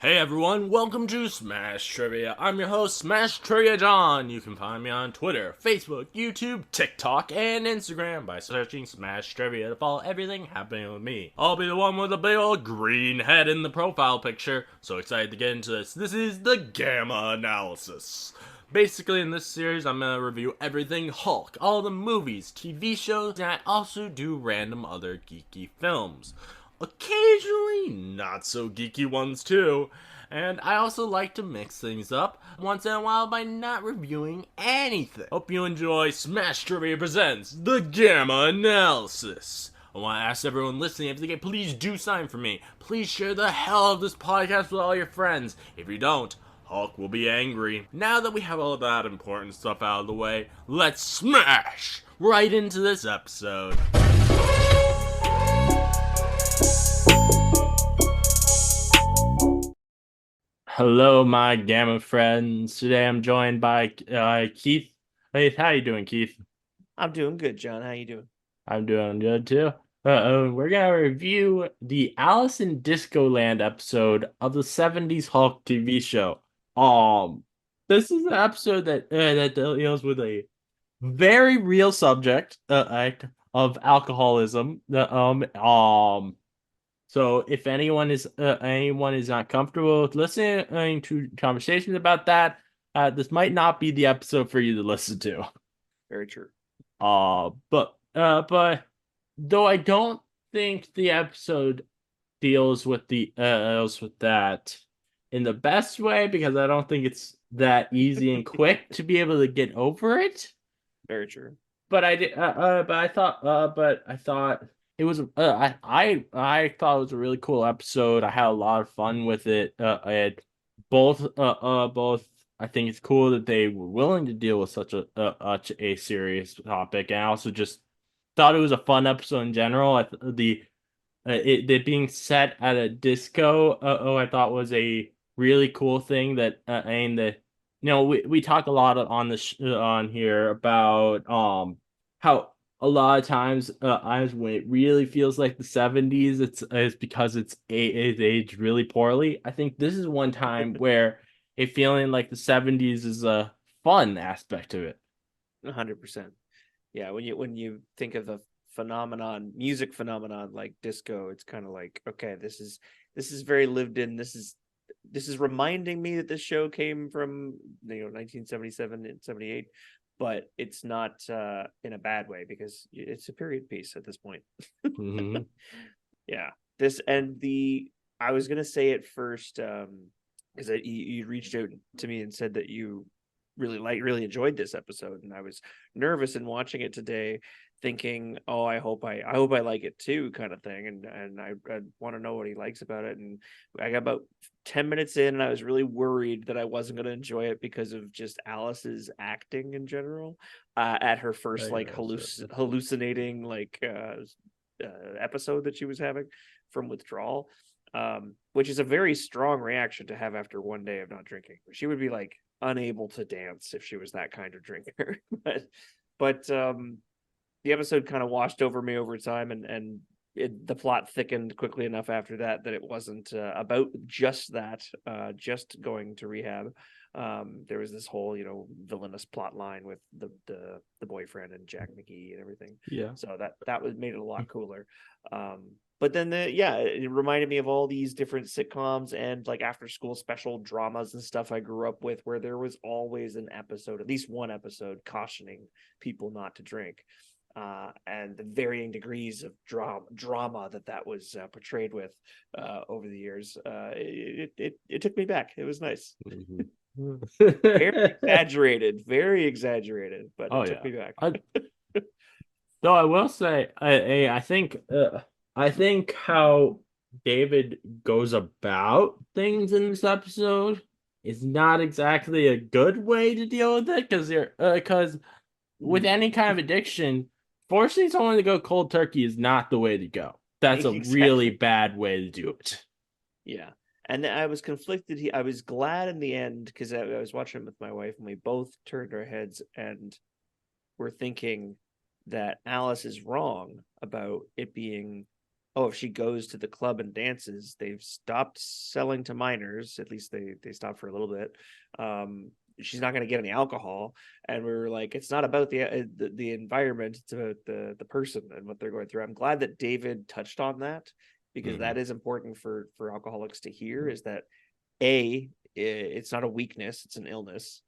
Hey everyone, welcome to Smash Trivia. I'm your host, Smash Trivia John. You can find me on Twitter, Facebook, YouTube, TikTok, and Instagram by searching Smash Trivia to follow everything happening with me. I'll be the one with the big old green head in the profile picture. So excited to get into this. This is the Gamma Analysis. Basically, in this series, I'm going to review everything Hulk, all the movies, TV shows, and I also do random other geeky films. Occasionally, not so geeky ones too. And I also like to mix things up once in a while by not reviewing anything. Hope you enjoy Smash Trivia Presents The Gamma Analysis. I want to ask everyone listening if they can please do something for me. Please share the hell of this podcast with all your friends. If you don't, Hulk will be angry. Now that we have all that important stuff out of the way, let's smash right into this episode. Hello, my Gamma friends. Today I'm joined by Keith. Hey, how you doing, Keith? I'm doing good, John. How you doing? I'm doing good too. We're gonna review the Alice in Discoland episode of the '70s Hulk TV show. This is an episode that deals with a very real subject of alcoholism. So if anyone is not comfortable with listening to conversations about that, this might not be the episode for you to listen to. Very true. But though I don't think the episode deals with that in the best way, because I don't think it's that easy and quick to be able to get over it. Very true. But I did. But I thought it was. I thought it was a really cool episode. I had a lot of fun with it. Both. I think it's cool that they were willing to deal with such a serious topic, and I also just thought it was a fun episode in general. It being set at a disco. I thought was a really cool thing that and the we talk a lot on on here about how a lot of times when it really feels like the '70s, it's because it's aged really poorly. I think this is one time where a feeling like the '70s is a fun aspect of it. 100%. Yeah, when you think of the music phenomenon like disco, it's kind of like, okay, this is very lived in. This is reminding me that this show came from 1977 and 78, but it's not in a bad way because it's a period piece at this point. Mm-hmm. Yeah, this and the I was gonna say it first because you reached out to me and said that you really enjoyed this episode, and I was nervous in watching it today, thinking, oh, I hope I like it too, kind of thing, and I want to know what he likes about it. And I got about 10 minutes in and I was really worried that I wasn't going to enjoy it because of just Alice's acting in general, at her first like hallucinating episode that she was having from withdrawal, which is a very strong reaction to have after one day of not drinking. She would be like unable to dance if she was that kind of drinker. but the episode kind of washed over me over time, and the plot thickened quickly enough after that it wasn't about just that, just going to rehab. There was this whole villainous plot line with the boyfriend and Jack McGee and everything. Yeah. So that was made it a lot cooler. But then it reminded me of all these different sitcoms and like after school special dramas and stuff I grew up with, where there was always an episode, at least one episode, cautioning people not to drink. And the varying degrees of drama that was portrayed with over the years. It took me back. It was nice. Mm-hmm. Very exaggerated, but Oh it took yeah. me back. Though I will say, I think how David goes about things in this episode is not exactly a good way to deal with it, because with any kind of addiction, forcing someone to go cold turkey is not the way to go. That's a really Exactly. bad way to do it. Yeah. And I was conflicted. I was glad in the end because I was watching it with my wife and we both turned our heads and were thinking that Alice is wrong about it being oh, if she goes to the club and dances, they've stopped selling to minors. At least they stopped for a little bit. She's not going to get any alcohol, and we were like, it's not about the environment, it's about the person and what they're going through. I'm glad that David touched on that, because Mhm. that is important for alcoholics to hear, is that A, it's not a weakness, it's an illness.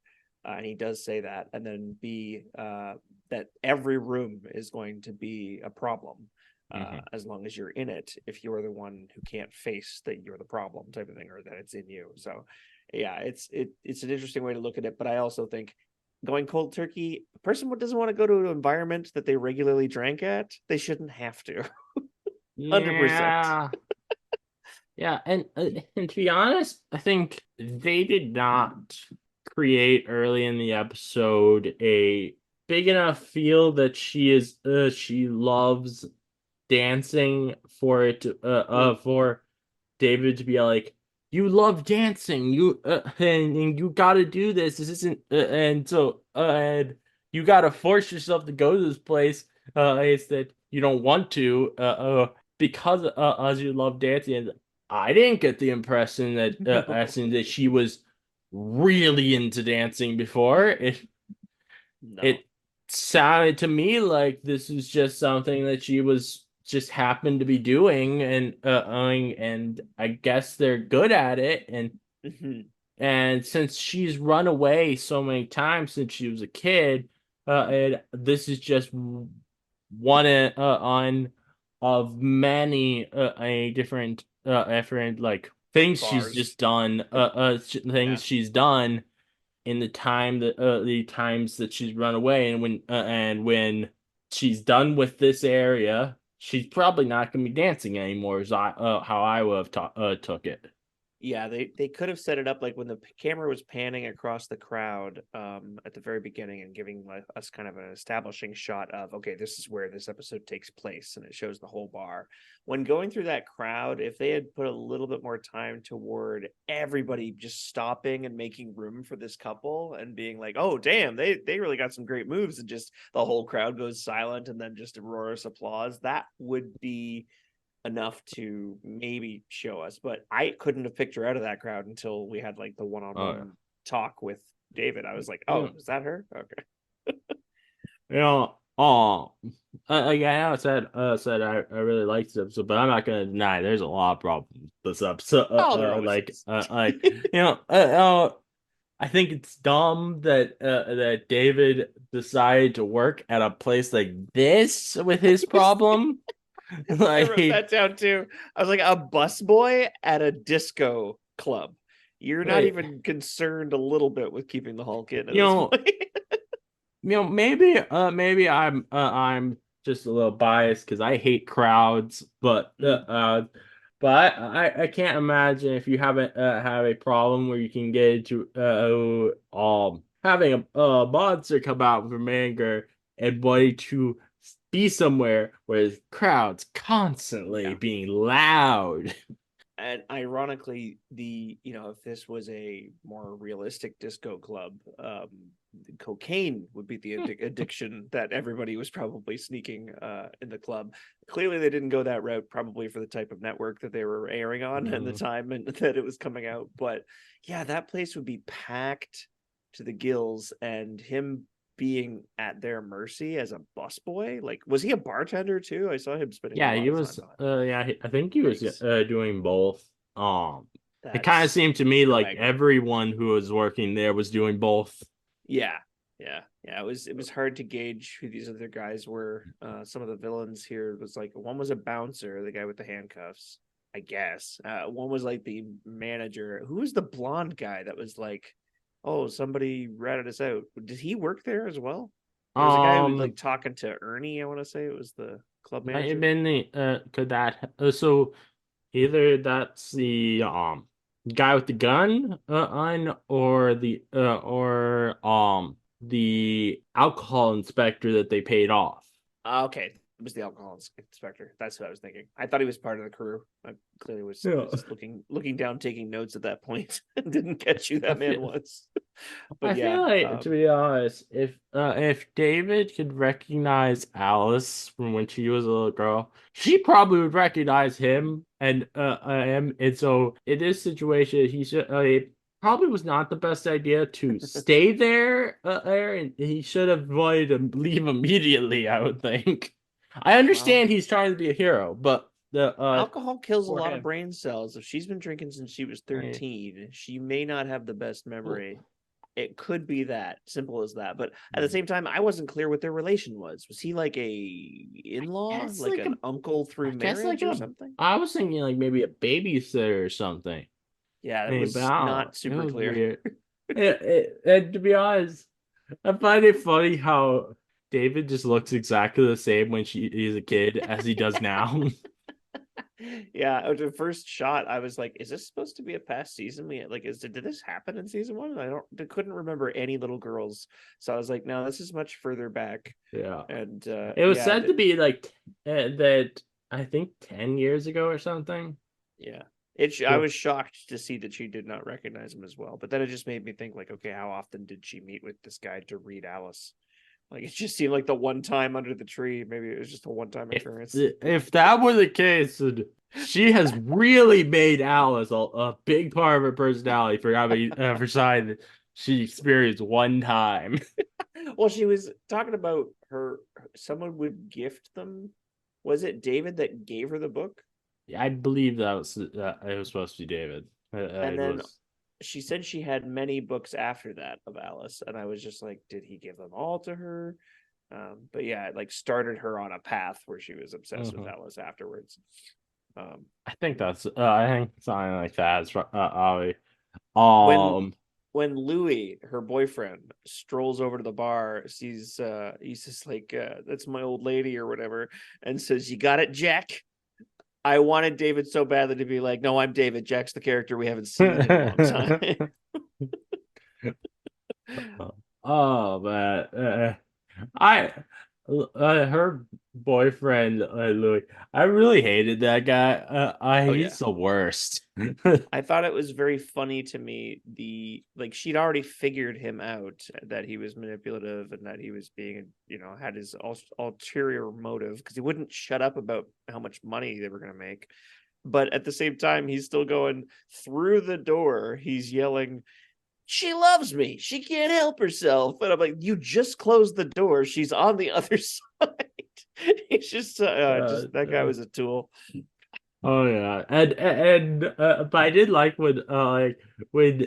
And he does say that. And then B, that every room is going to be a problem, Mhm. as long as you're in it, if you're the one who can't face that you're the problem type of thing, or that it's in you. So yeah, it's an interesting way to look at it. But I also think, going cold turkey, a person who doesn't want to go to an environment that they regularly drank at, they shouldn't have to. 100%. Yeah. Yeah, and to be honest, I think they did not create early in the episode a big enough feel that she loves dancing for it to, for David to be like, you love dancing, and you got to do this. This isn't and so and you got to force yourself to go to this place. It's that you don't want to because as you love dancing. And I didn't get the impression that No, as in that she was really into dancing before. no. It sounded to me like this was just something that she was just happened to be doing and I guess they're good at it Mhm. and since she's run away so many times since she was a kid and this is just one on of many a different like things she's Bars. just done Yeah. things she's done in the times that she's run away and when she's done with this area she's probably not going to be dancing anymore is how I would have took it. Yeah, they could have set it up like when the camera was panning across the crowd at the very beginning, and giving us kind of an establishing shot of, okay, this is where this episode takes place, and it shows the whole bar. When going through that crowd, if they had put a little bit more time toward everybody just stopping and making room for this couple and being like, oh damn, they really got some great moves, and just the whole crowd goes silent and then just a roarous applause, that would be enough to maybe show us. But I couldn't have picked her out of that crowd until we had like the uh, one-on-one talk with David. I was like, you oh, know, is that her? Okay. you know oh again I said I really liked this episode but I'm not gonna deny there's a lot of problems with this episode Oh, there always is. like I think it's dumb that David decided to work at a place like this with his problem. I wrote Like, that down too. I was like, a busboy at a disco club. You're not right, even concerned a little bit with keeping the Hulk in at you this know, point. maybe I'm just a little biased because I hate crowds, but I can't imagine if you haven't have a problem where you can get into having a monster come out from anger and wanting to be somewhere where there's crowds constantly Yeah. being loud. And ironically, if this was a more realistic disco club, cocaine would be the addiction that everybody was probably sneaking in the club. Clearly they didn't go that route, probably for the type of network that they were airing on and the Mm. time and that it was coming out. But yeah, that place would be packed to the gills, and him being at their mercy as a busboy. Like, was he a bartender too? I saw him spending a Yeah, lot he of was. time on it. I think he was Yikes. doing both. It kind of That's seemed to me like swagger. everyone who was working there was doing both. Yeah, yeah. It was hard to gauge who these other guys were. Some of the villains here was like, one was a bouncer, the guy with the handcuffs, I guess. One was like the manager. Who was the blonde guy that was like, oh, somebody ratted us out? Did he work there as well? There was a guy who was like Um, talking to Ernie. I want to say it was the club might have manager. been the could that so either that's the guy with the gun on or the alcohol inspector that they paid off. Okay, It was the alcohol inspector. That's what I was thinking. I thought he was part of the crew. I clearly was just looking down, taking notes at that point. Didn't catch who that man was. But I feel like, to be honest, if David could recognize Alice from when she was a little girl, she probably would recognize him. And so in this situation, he should it probably was not the best idea to stay there, and he should have avoided and leave immediately, I would think. I understand he's trying to be a hero, but the alcohol kills a for lot of him. brain cells. If she's been drinking since she was 13, she may not have the best memory. It could be that simple as that. But at the same time, I wasn't clear what their relation was. Was he like a in-law, It's like like an uncle through marriage or something? I was thinking like maybe a babysitter or something. Yeah, I it mean, was but I don't know. not super It was clear. weird. And to be honest, I find it funny how David just looks exactly the same when he's a kid as he does now. Yeah, the first shot, I was like, "Is this supposed to be a past season? Did this happen in season one?" And I couldn't remember any little girls, so I was like, "No, this is much further back." Yeah, And it was said to be like that. I think 10 years ago or something. Yeah, I was shocked to see that she did not recognize him as well. But then it just made me think, like, okay, how often did she meet with this guy to read Alice? Like, it just seemed like the one time under the tree. Maybe it was just a one-time occurrence. If that were the case, then she has really made Alice a big part of her personality for having for something that she experienced one time. Well, she was talking about someone would gift them. Was it David that gave her the book? I believe that was it was supposed to be David. And then she said she had many books after that of Alice, and I was just like, did he give them all to her? But yeah, it like started her on a path where she was obsessed with Alice afterwards. I think I think something like that is when Louis, her boyfriend, strolls over to the bar, sees he's just like, that's my old lady or whatever, and says, "You got it, Jack." I wanted David so badly to be like, "No, I'm David. Jack's the character we haven't seen in a long time." Oh man, I her boyfriend Louis. I really hated that guy. He's the worst. I thought it was very funny to me. She'd already figured him out that he was manipulative and that he was being, had his ulterior motive because he wouldn't shut up about how much money they were going to make. But at the same time, he's still going through the door. He's yelling, "She loves me. She can't help herself." And I'm like, you just closed the door. She's on the other side. It's just that guy was a tool. Oh yeah, and but I did like when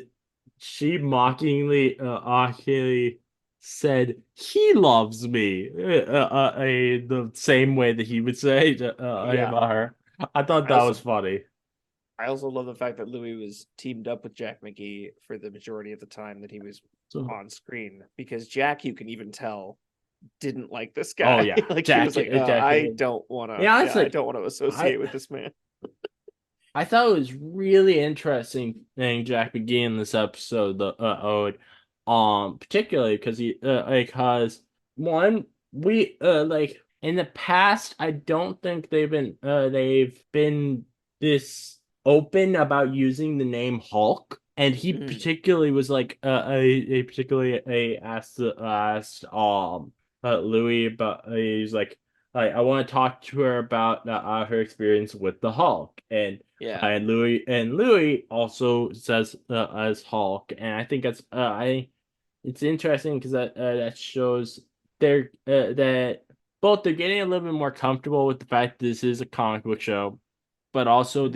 she mockingly actually said he loves me the same way that he would say about her. I thought that was funny. I also love the fact that Louis was teamed up with Jack McGee for the majority of the time that he was on screen, because Jack, you can even tell, didn't like this guy. Oh yeah, like Jack, he was like, I don't want to. Yeah, I don't want to associate with this man. I thought it was really interesting seeing Jack McGee in this episode, particularly because one, we like in the past, I don't think they've been this open about using the name Hulk, and he particularly was like particularly asked Louis, but he's like, I want to talk to her about her experience with the Hulk, and Louis also says as Hulk, and I think it's interesting because that shows that both they're getting a little bit more comfortable with the fact that this is a comic book show, but also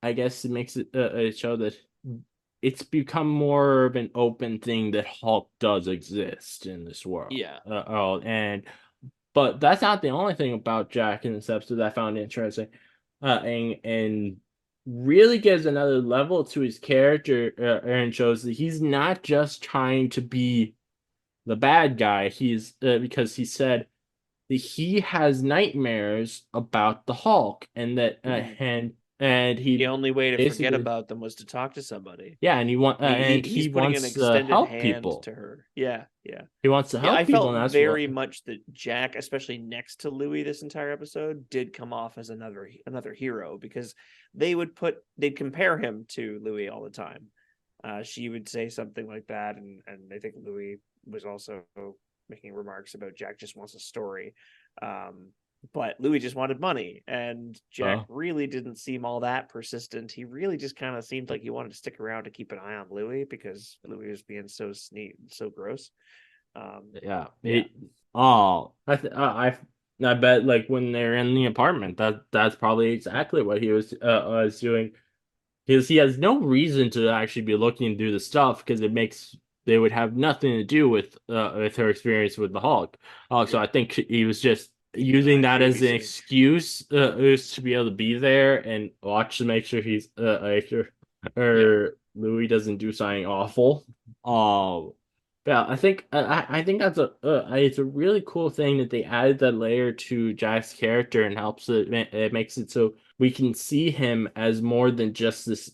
I guess it makes it a show that it's become more of an open thing that Hulk does exist in this world. Yeah. But that's not the only thing about Jack in this episode that I found interesting, and really gives another level to his character, and shows that he's not just trying to be the bad guy. He's because he said that he has nightmares about the Hulk, and that and and The he only way to forget basically, about them was to talk to somebody. yeah, and He's he putting an wants to extended help hand people. to her. Yeah, yeah. He wants to Yeah, I help people, felt and that's what. very much that Jack, especially next to Louis this entire episode, did come off as another hero, because they'd compare him to Louis all the time. She would say something like that, and I think Louis was also making remarks about Jack just wants a story. But Louis just wanted money, and Jack really didn't seem all that persistent. He really just kind of seemed like he wanted to stick around to keep an eye on Louis, because Louis was being so sneak, so gross. Yeah. Yeah. I bet like when they're in the apartment, that's probably exactly what he was doing. Because he has no reason to actually be looking to do the stuff, because they would have nothing to do with her experience with the Hulk. So I think he was just using that as an excuse is to be able to be there and watch to make sure he's or Louis doesn't do something awful. Yeah, I think that's it's a really cool thing that they added that layer to Jack's character, and it makes it so we can see him as more than just this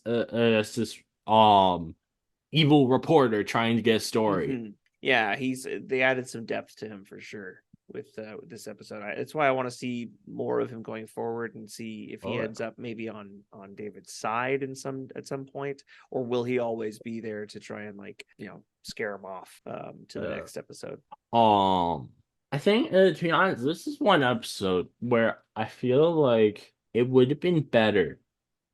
evil reporter trying to get a story. Mm-hmm. Yeah, they added some depth to him for sure with this episode. That's why I want to see more of him going forward, and see if he ends up maybe on David's side at some point, or will he always be there to try and, like, scare him off to the next episode. I think, to be honest, this is one episode where I feel like it would have been better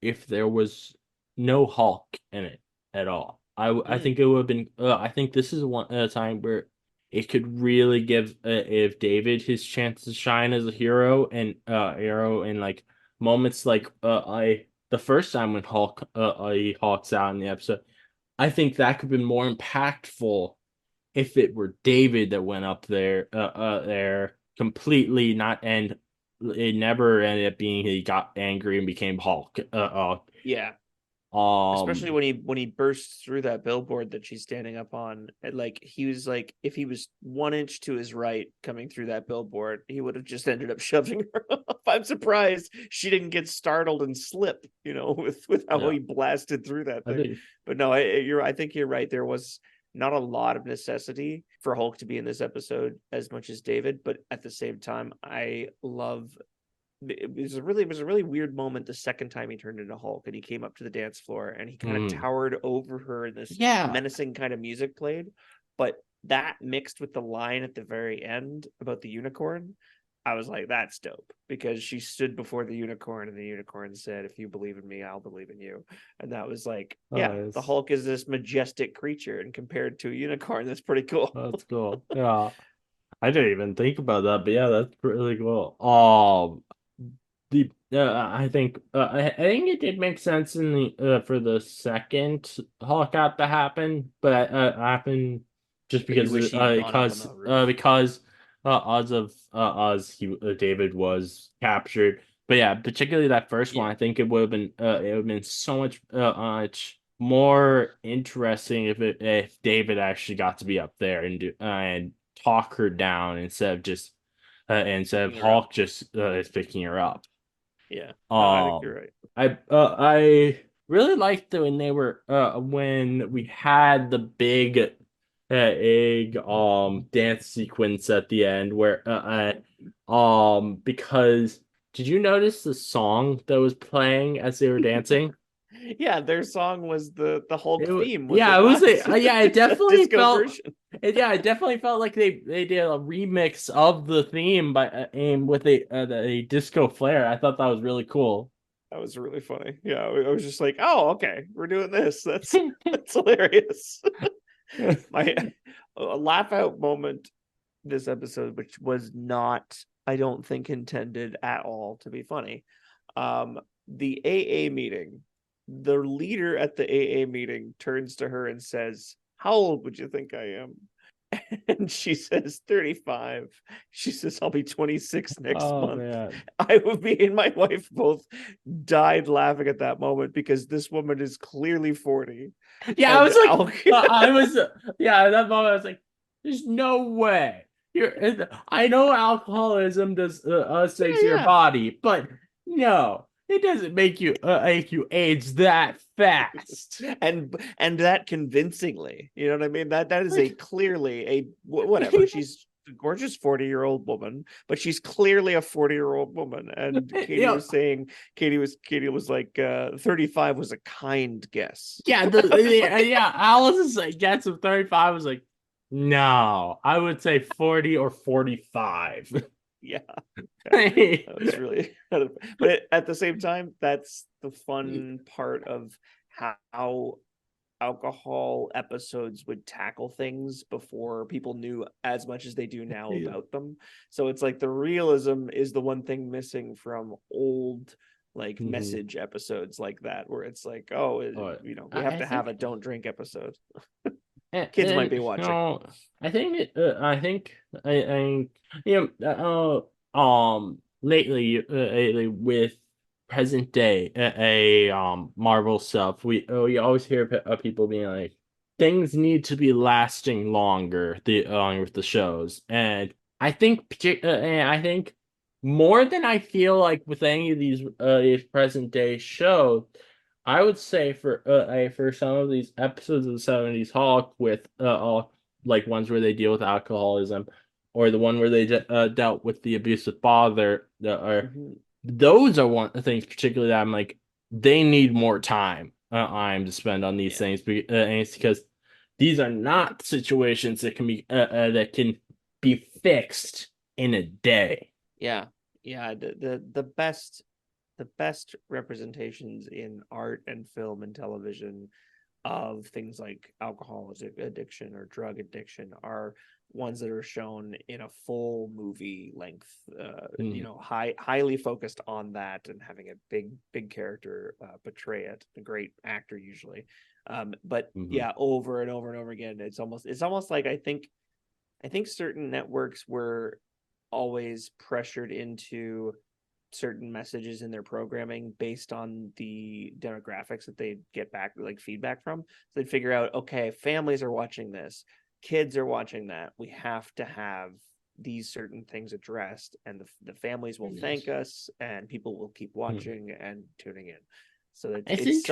if there was no Hulk in it at all. I think it would have been. I think this is one time where it could really give if David his chance to shine as a hero, and like moments like the first time when he Hulks out in the episode. I think that could have been more impactful if it were David that went up there completely, not, and it never ended up being he got angry and became Hulk. Yeah. Especially when he bursts through that billboard that she's standing up on, and like he was like, if he was 1 inch to his right coming through that billboard, he would have just ended up shoving her off. I'm surprised she didn't get startled and slip, with how he blasted through that thing. But no, I think you're right. There was not a lot of necessity for Hulk to be in this episode as much as David, but at the same time, it was a really weird moment the second time he turned into Hulk and he came up to the dance floor and he kind of towered over her, and this menacing kind of music played. But that mixed with the line at the very end about the unicorn, I was like, that's dope, because she stood before the unicorn and the unicorn said, "If you believe in me, I'll believe in you." And that was like, the Hulk is this majestic creature, and compared to a unicorn, that's pretty cool. That's cool. Yeah. I didn't even think about that, but yeah, that's really cool. I think it did make sense in the for the second Hulk out to happen, but happened just But you because wish he'd gone up on the roof. David was captured. But yeah, particularly that first one, I think it would have been so much more interesting if David actually got to be up there and talk her down instead of Hulk just is picking her up. Yeah, I think you're right. I really liked when they were when we had the big egg dance sequence at the end where because did you notice the song that was playing as they were dancing? Yeah, their song was the Hulk theme. Yeah, it was it definitely felt version. it definitely felt like they did a remix of the theme by and with a disco flair. I thought that was really cool. That was really funny. Yeah, I was just like, oh, okay, we're doing this. That's hilarious. My laugh out moment this episode, which was not, I don't think, intended at all to be funny. The AA meeting. The leader at the AA meeting turns to her and says, "How old would you think I am?" And she says 35. She says, "I'll be 26 next month." Man. Me and my wife both died laughing at that moment, because this woman is clearly 40. Yeah, I was like, at that moment I was like, there's no way. I know alcoholism does takes your body, but no, It doesn't make you age that fast. and that convincingly. You know what I mean? That is a Like, clearly a whatever. She's a gorgeous 40-year-old woman, but she's clearly a 40-year-old woman. And you know, Katie was like 35 was a kind guess. yeah. Alice is like gets him 35. I was like, no, I would say 40 or 45. Yeah. That was really, but at the same time, that's the fun part of how alcohol episodes would tackle things before people knew as much as they do now about them. So it's like the realism is the one thing missing from old like message episodes like that, where it's like, oh, we have to have a don't drink episode. Kids might be watching. Lately with present day Marvel stuff, we always hear people being like, things need to be lasting longer with the shows, and I think more than I feel like with any of these present day shows. I would say for some of these episodes of the 70s Hulk with all like ones where they deal with alcoholism, or the one where they dealt with the abusive father, those are one of the things particularly that I'm like, they need more time to spend on these things, because these are not situations that can be fixed in a day. Yeah, the best representations in art and film and television of things like alcohol addiction or drug addiction are ones that are shown in a full movie length, highly focused on that, and having a big character portray it, a great actor usually. But yeah, over and over and over again, it's almost like I think certain networks were always pressured into certain messages in their programming based on the demographics that they get back, like feedback from. So they'd figure out, okay, families are watching this, kids are watching that, we have to have these certain things addressed, and the families will thank us, and people will keep watching and tuning in. So it's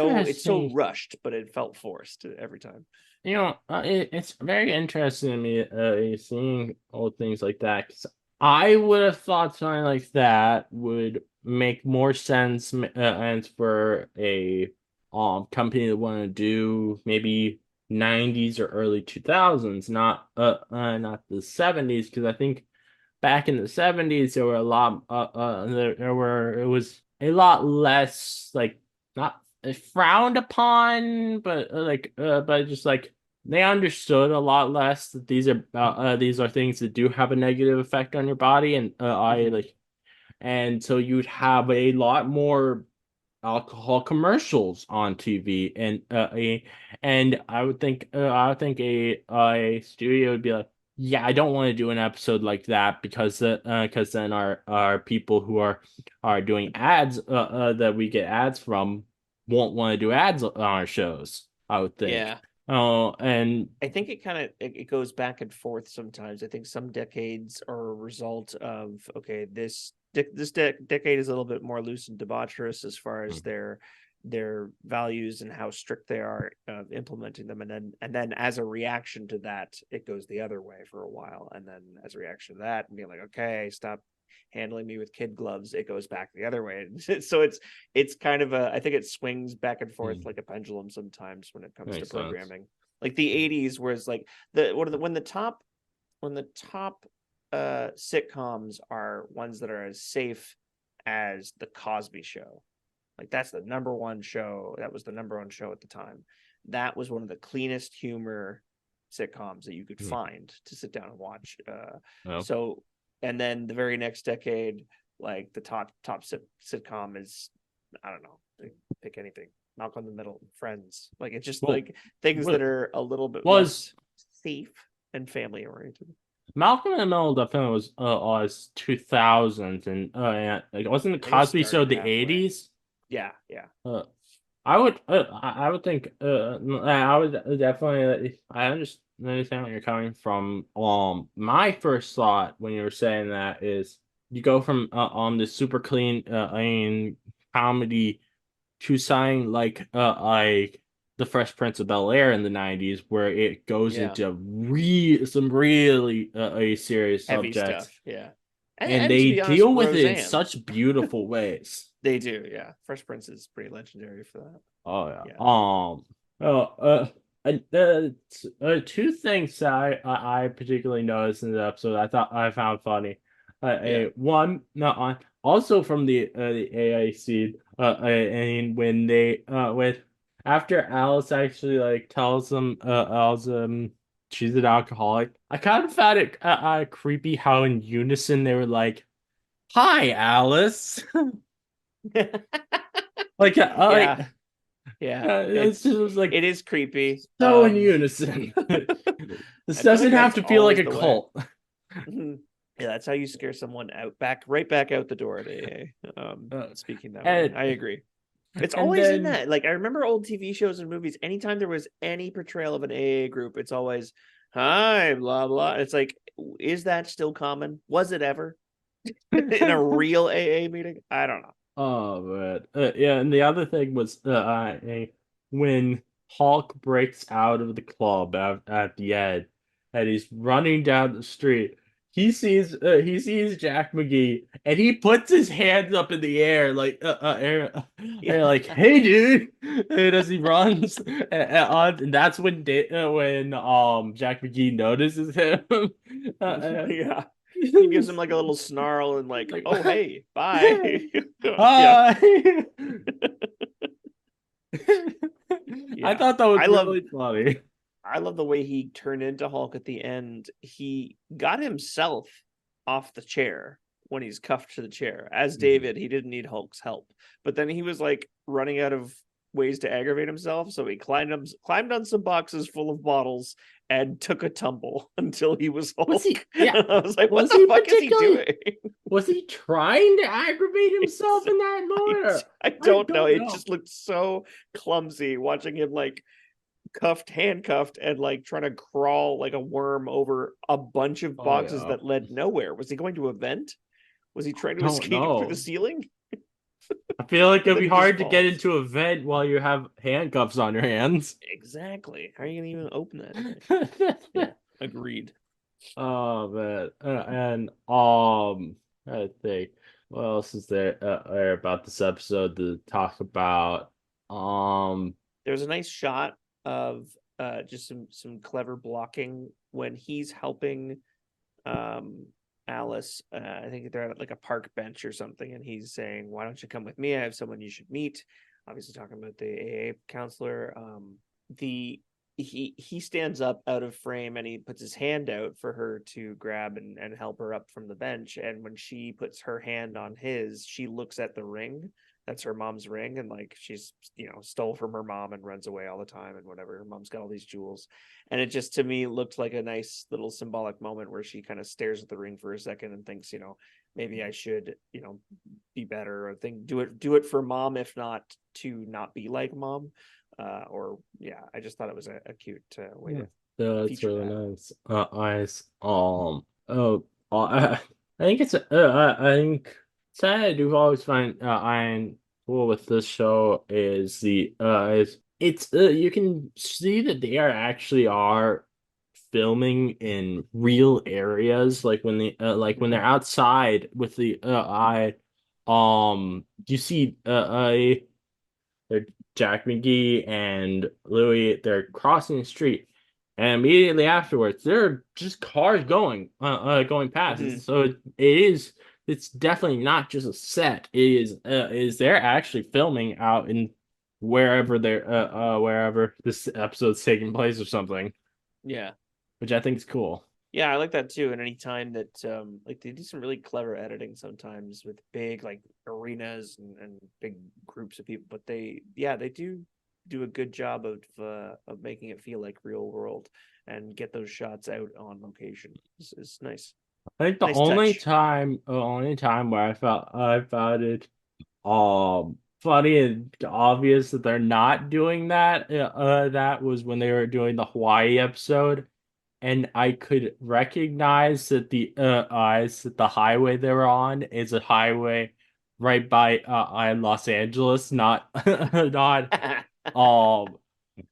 so rushed, but it felt forced every time. It's very interesting to me seeing old things like that, 'cause I would have thought something like that would make more sense, and for a company that want to do maybe 90s or early 2000s, not the 70s, because I think back in the 70s there were a lot it was a lot less, like, not frowned upon, but but just like they understood a lot less that these are things that do have a negative effect on your body, and and so you'd have a lot more alcohol commercials on TV, and I would think a studio would be like, yeah, I don't want to do an episode like that, because then our people who are doing ads that we get ads from won't want to do ads on our shows, I would think. Yeah. Oh, and I think it goes back and forth sometimes. I think some decades are a result of, okay, this decade is a little bit more loose and debaucherous as far as their values and how strict they are implementing them, and then as a reaction to that, it goes the other way for a while, and then as a reaction to that, and being like, okay, stop handling me with kid gloves, it goes back the other way. So it's kind of I think it swings back and forth like a pendulum sometimes when it comes to programming. Like the 80s was like when the top sitcoms are ones that are as safe as the Cosby Show. Like that's the number one show. That was the number one show at the time. That was one of the cleanest humor sitcoms that you could find to sit down and watch. So, and then the very next decade, like the top sitcom is, I don't know, pick anything. Malcolm in the Middle, Friends. Like it's just like things that are a little bit less safe and family oriented. Malcolm in the Middle definitely was 2000s, and like, wasn't the Cosby Show the 80s? Yeah. I would think I would definitely, I understand where you're coming from. My first thought when you were saying that is, you go from this super clean comedy to something like The Fresh Prince of Bel-Air in the 90s, where it goes Yeah. into some really serious Heavy subjects, stuff. Yeah. and And to they be honest, deal with it in Roseanne. such beautiful ways. They do, yeah. Fresh Prince is pretty legendary for that. Oh yeah. Yeah. Two things that I particularly noticed in the episode I thought I found funny. Yeah. One, no, also from the AI scene. And when they with after Alice actually like tells them Alice she's an alcoholic. I kind of found it creepy how in unison they were like, "Hi, Alice." like Yeah. Yeah. it's just like It is creepy. so in unison. This I feel like doesn't have that's to feel like always a the way. cult. Mhm. Yeah, that's how you scare someone right back out the door at AA. Speaking that way. And I agree. It's and always in then that. Like I remember old TV shows and movies, anytime there was any portrayal of an AA group, it's always, hi, blah blah. It's like, is that still common? Was it ever? In a real AA meeting? I don't know. oh, but yeah, and the other thing was when Hulk breaks out of the club at the end, and he's running down the street. He sees Jack McGee, and he puts his hands up in the air Yeah. like, "Hey, dude!" And as he runs, and that's when Jack McGee notices him. Yeah. He gives him like a little snarl and like, like, oh hey, bye. Yeah. hi. I Yeah. thought that was I love really funny. I love the way he turned into Hulk at the end. He got himself off the chair when he's cuffed to the chair. As David, he didn't need Hulk's help. But then he was like running out of ways to aggravate himself. So he climbed on some boxes full of bottles and took a tumble until he was Hulk. Was he? Yeah. And I was like, what Was the he fuck is he particularly? doing? Was he trying to aggravate himself in that moment? I don't know. don't It know. just looked so clumsy watching him like handcuffed, and like trying to crawl like a worm over a bunch of Oh boxes yeah. that led nowhere. Was he going to a vent? Was he trying to Don't escape through the know. ceiling? I feel like And it'd then be he just hard to get falls. into a vent while you have handcuffs on your hands. Exactly. How are you gonna even open that thing? Yeah, agreed. Oh man, I think what else is there about this episode to talk about? Um, There's a nice shot of just some clever blocking when he's helping um Alice. I think they're at like a park bench or something, and he's saying, "Why don't you come with me? I have someone you should meet." Obviously, talking about the AA counselor. The he stands up out of frame and he puts his hand out for her to grab and help her up from the bench. And when she puts her hand on his, she looks at the ring. That's her mom's ring, and like she's stole from her mom and runs away all the time and whatever. Her mom's got all these jewels, and it just to me looked like a nice little symbolic moment where she kind of stares at the ring for a second and thinks, maybe I should, be better, or think do it for mom, if not to not be like mom. Or yeah, I just thought it was a cute way yeah, to that's feature really that. nice. Nice. I think I think something I do always find I cool with this show is the is it's you can see that they are filming in real areas like when they're Mhm. outside with the I you see they're Jack McGee and Louis, they're crossing the street, and immediately afterwards there are just cars going past. Mhm. So it's definitely not just a set. It is they're actually filming out in wherever this episode's taking place or something, Yeah. which I think is cool. Yeah, I like that too. And any time that like they do some really clever editing sometimes with big like arenas and big groups of people, but they do a good job of making it feel like real world and get those shots out on location. It's nice. I think Nice touch. the only time where I found it funny and obvious that they're not doing that was when they were doing the Hawaii episode, and I could recognize that the eyes that the highway they're on is a highway right by Los Angeles, not not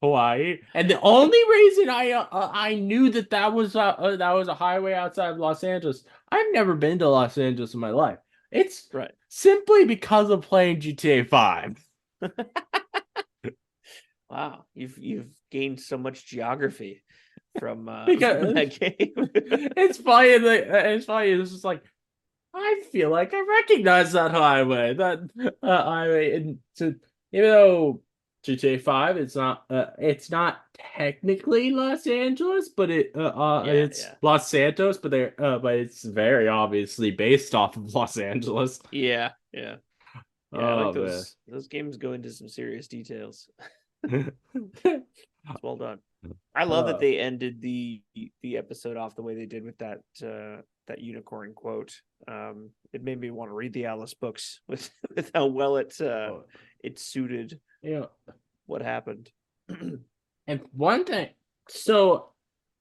Hawaii. And the only reason I knew that was a highway outside of Los Angeles. I've never been to Los Angeles in my life. It's Right. simply because of playing GTA 5. Wow, you've gained so much geography from from Because that game. it's funny. It's funny. It's just like I feel like I recognize that highway. That highway, and to even though GTA 5, it's not technically Los Angeles, but Yeah, it's yeah, Los Santos, but it's very obviously based off of Los Angeles. yeah, yeah, yeah. I like Oh man. those games go into some serious details. It's well done. I love that Uh, they ended the episode off the way they did with that unicorn quote. It made me want to read the Alice books with how well it suited you know, what happened. and one thing, so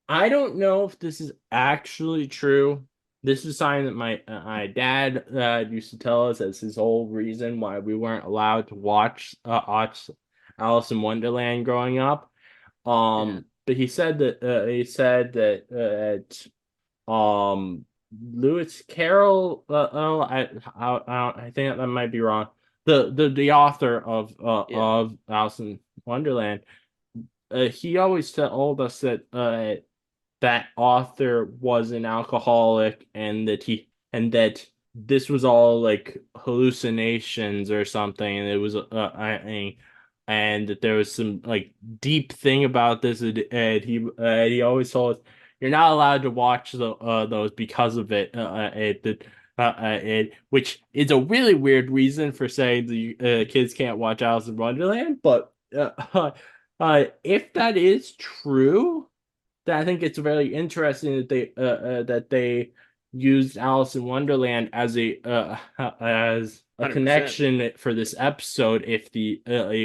I don't know if this is actually true. This is something that my dad used to tell us as his whole reason why we weren't allowed to watch Alice in Wonderland growing up. Yeah, But he said that Lewis Carroll. I think that might be wrong. The author yeah, of Alice in Wonderland. He always told us that author was an alcoholic and that this was all like hallucinations or something, and it was and that there was some like deep thing about this, and he always told us you're not allowed to watch those because of it, which is a really weird reason for saying the kids can't watch Alice in Wonderland, but if that is true, that I think it's very interesting that they used Alice in Wonderland as a 100%. connection for this episode. If the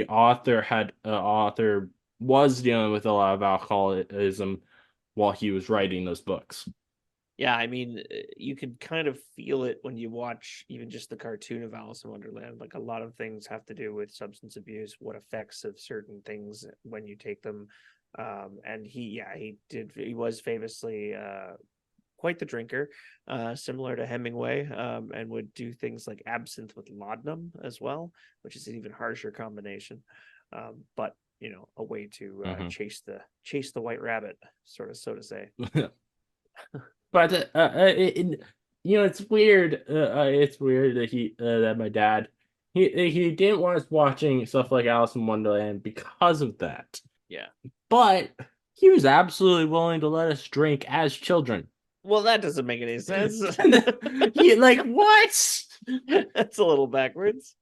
author was dealing with a lot of alcoholism while he was writing those books. Yeah, I mean, you can kind of feel it when you watch even just the cartoon of Alice in Wonderland. Like a lot of things have to do with substance abuse, what effects of certain things when you take them. And he was famously quite the drinker, similar to Hemingway, and would do things like absinthe with laudanum as well, which is an even harsher combination. But a way to Mhm. chase the white rabbit, sort of, so to say. But it's weird. It's weird that that my dad he didn't want us watching stuff like Alice in Wonderland because of that. Yeah. But he was absolutely willing to let us drink as children. Well, that doesn't make any sense. He like what? That's a little backwards.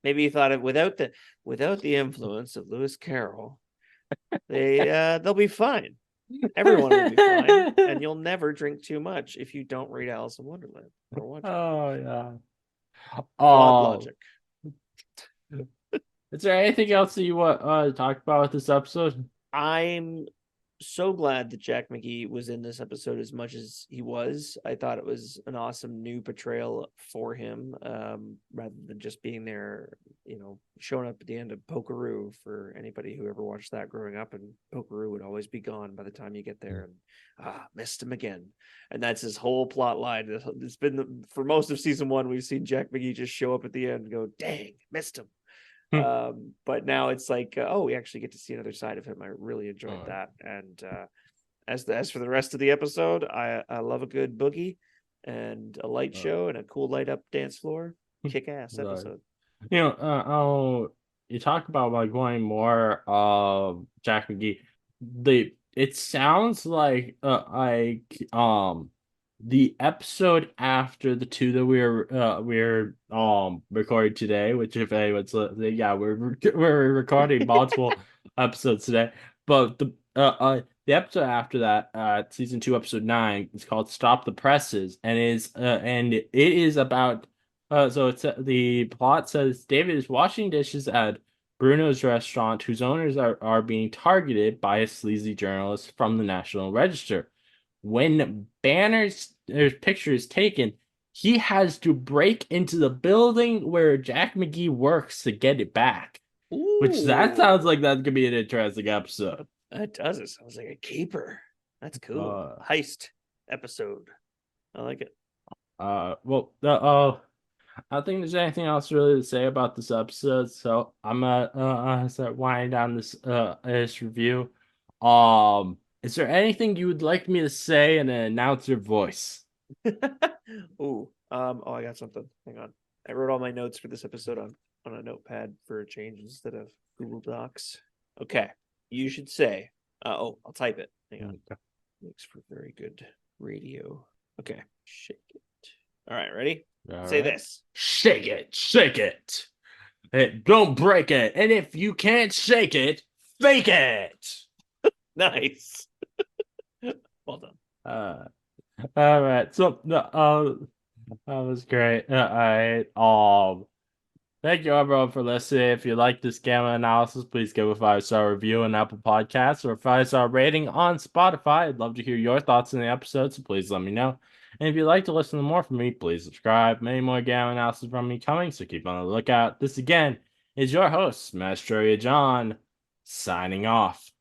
Maybe he thought it without the influence of Lewis Carroll, they'll be fine. Everyone will be fine, and you'll never drink too much if you don't read Alice in Wonderland or watch it. Oh yeah. Flawed Oh, logic. is there anything else that you want to talk about with this episode? I'm so glad that Jack McGee was in this episode as much as he was. I thought it was an awesome new portrayal for him, rather than just being there, showing up at the end of Pokeroo for anybody who ever watched that growing up. And Pokeroo would always be gone by the time you get there, and missed him again. And that's his whole plot line. It's been for most of season 1, we've seen Jack McGee just show up at the end and go, dang, missed him. But now it's like, we actually get to see another side of him. I really enjoyed that. And as for the rest of the episode, I love a good boogie and a light show and a cool light up dance floor. Kick ass episode. You talk about like wanting more of Jack McGee. It sounds like the episode after the two that we're recording today, which if anyone's yeah, we're recording multiple episodes today, but the episode after that, season 2, episode 9, is called "Stop the Presses," and it is about so it's the plot says David is washing dishes at Bruno's restaurant, whose owners are being targeted by a sleazy journalist from the National Register. When there's pictures taken, he has to break into the building where Jack McGee works to get it back. Which that sounds like that could be an interesting episode. That does. It sounds like a caper. That's cool. Heist episode. I like it. I don't think there's anything else really to say about this episode, so I'm gonna start winding down this review. Is there anything you would like me to say in an announcer voice? Oh, I got something. Hang on. I wrote all my notes for this episode on a notepad for a change instead of Google Docs. Okay. You should say, I'll type it. Hang on. Makes for very good radio. Okay. Shake it. All right, ready? Say this. Shake it. Shake it. Hey, don't break it. And if you can't shake it, fake it. Nice. Well done. All right. So that was great. All right. Thank you everyone for listening. If you like this gamma analysis, please give a 5-star review on Apple Podcasts or a 5-star rating on Spotify. I'd love to hear your thoughts on the episode, so please let me know. And if you'd like to listen to more from me, please subscribe. Many more gamma analysis from me coming, so keep on the lookout. This again is your host, Smash Trivia John, signing off.